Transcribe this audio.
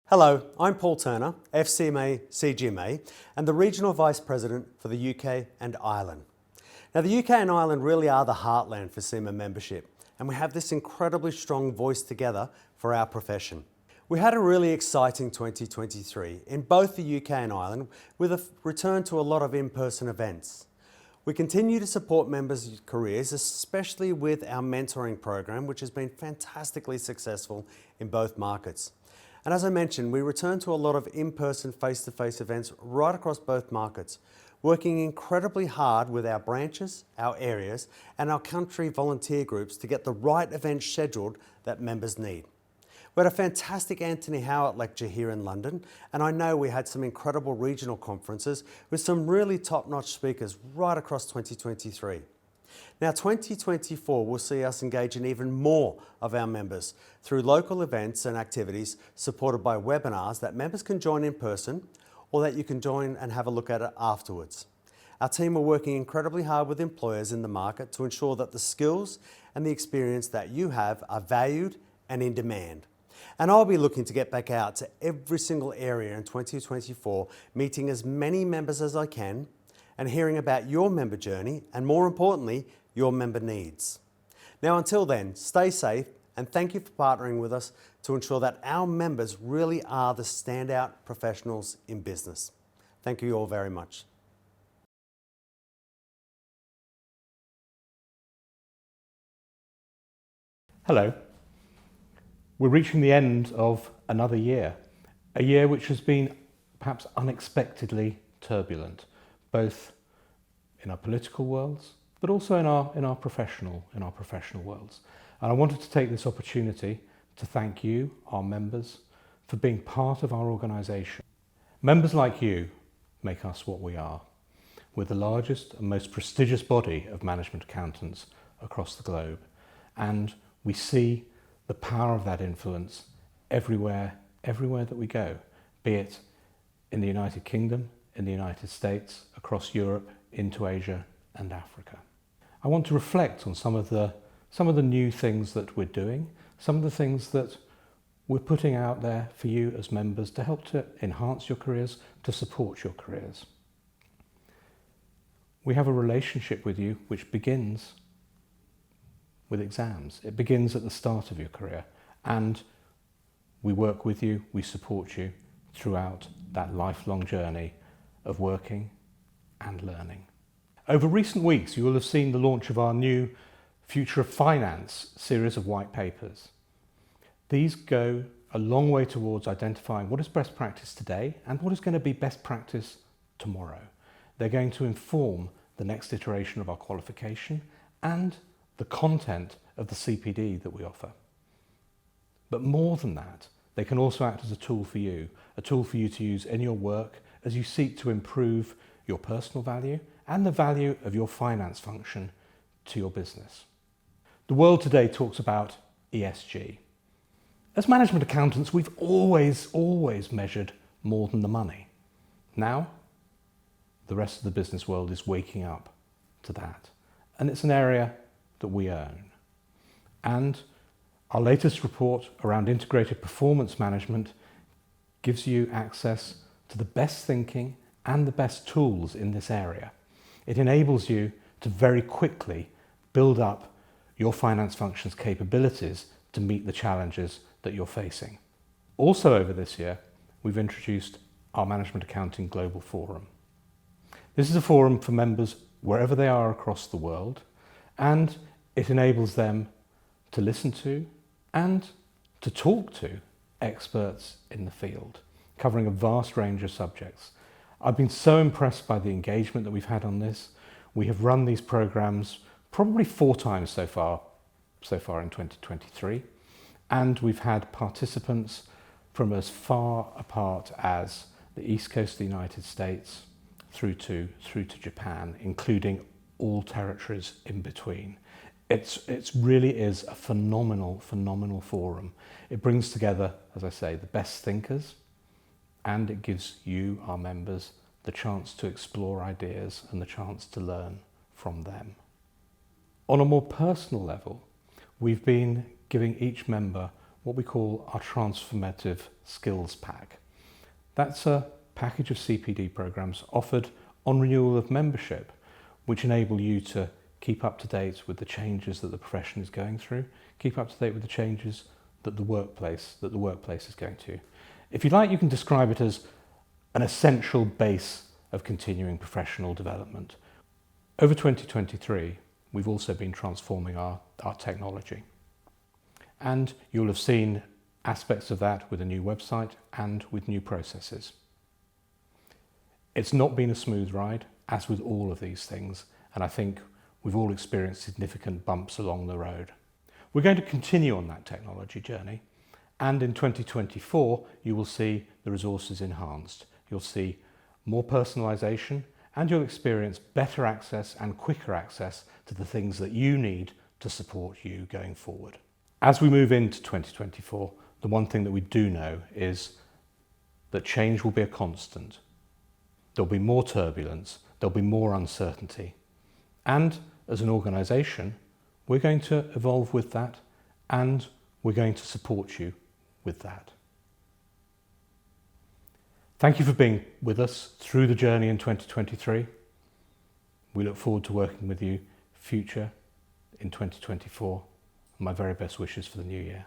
Hello, I'm Paul Turner, FCMA CGMA, and the Regional Vice President for the UK and Ireland. Now, the UK and Ireland really are the heartland for CIMA membership, and we have this incredibly strong voice together for our profession. We had a really exciting 2023 in both the UK and Ireland with a return to a lot of in-person events. We continue to support members' careers, especially with our mentoring program, which has been fantastically successful in both markets. And as I mentioned, we return to a lot of in-person, face-to-face events right across both markets, working incredibly hard with our branches, our areas, and our country volunteer groups to get the right events scheduled that members need. We had a fantastic Anthony Howitt lecture here in London, and I know we had some incredible regional conferences with some really top-notch speakers right across 2023. Now, 2024 will see us engage in even more of our members through local events and activities supported by webinars that members can join in person or that you can join and have a look at it afterwards. Our team are working incredibly hard with employers in the market to ensure that the skills and the experience that you have are valued and in demand. And I'll be looking to get back out to every single area in 2024, meeting as many members as I can and hearing about your member journey and, more importantly, your member needs. Now, until then, stay safe and thank you for partnering with us to ensure that our members really are the standout professionals in business. Thank you all very much. Hello. We're reaching the end of another year, a year which has been perhaps unexpectedly turbulent, both in our political worlds, but also in our professional worlds. And I wanted to take this opportunity to thank you, our members, for being part of our organisation. Members like you make us what we are. We're the largest and most prestigious body of management accountants across the globe, and we see the power of that influence everywhere that we go, be it in the United Kingdom, in the United States, across Europe, into Asia and Africa. I want to reflect on some of the new things that we're doing, some of the things that we're putting out there for you as members to help to enhance your careers, to support your careers. We have a relationship with you which begins with exams. It begins at the start of your career, and we work with you, we support you throughout that lifelong journey of working and learning. Over recent weeks, you will have seen the launch of our new Future of Finance series of white papers. These go a long way towards identifying what is best practice today and what is going to be best practice tomorrow. They're going to inform the next iteration of our qualification and the content of the CPD that we offer. But more than that, they can also act as a tool for you to use in your work as you seek to improve your personal value and the value of your finance function to your business. The world today talks about ESG. As management accountants, we've always measured more than the money. Now, the rest of the business world is waking up to that. And it's an area that we own. And our latest report around integrated performance management gives you access to the best thinking and the best tools in this area. It enables you to very quickly build up your finance function's capabilities to meet the challenges that you're facing. Also over this year, we've introduced our Management Accounting Global Forum. This is a forum for members wherever they are across the world, and it enables them to listen to and to talk to experts in the field, covering a vast range of subjects. I've been so impressed by the engagement that we've had on this. We have run these programs probably 4 times so far in 2023, and we've had participants from as far apart as the East Coast of the United States through to Japan, including all territories in between. It really is a phenomenal forum. It brings together, as I say, the best thinkers, and it gives you, our members, the chance to explore ideas and the chance to learn from them. On a more personal level, we've been giving each member what we call our Transformative Skills Pack. That's a package of CPD programs offered on renewal of membership, which enable you to keep up to date with the changes that the profession is going through, keep up to date with the changes that the workplace is going to. If you like, you can describe it as an essential base of continuing professional development. Over 2023, we've also been transforming our technology. And you'll have seen aspects of that with a new website and with new processes. It's not been a smooth ride, as with all of these things, and I think we've all experienced significant bumps along the road. We're going to continue on that technology journey, and in 2024 you will see the resources enhanced. You'll see more personalisation, and you'll experience better access and quicker access to the things that you need to support you going forward. As we move into 2024, the one thing that we do know is that change will be a constant. There'll be more turbulence, there'll be more uncertainty. And as an organisation, we're going to evolve with that, and we're going to support you with that. Thank you for being with us through the journey in 2023. We look forward to working with you future in 2024. My very best wishes for the new year.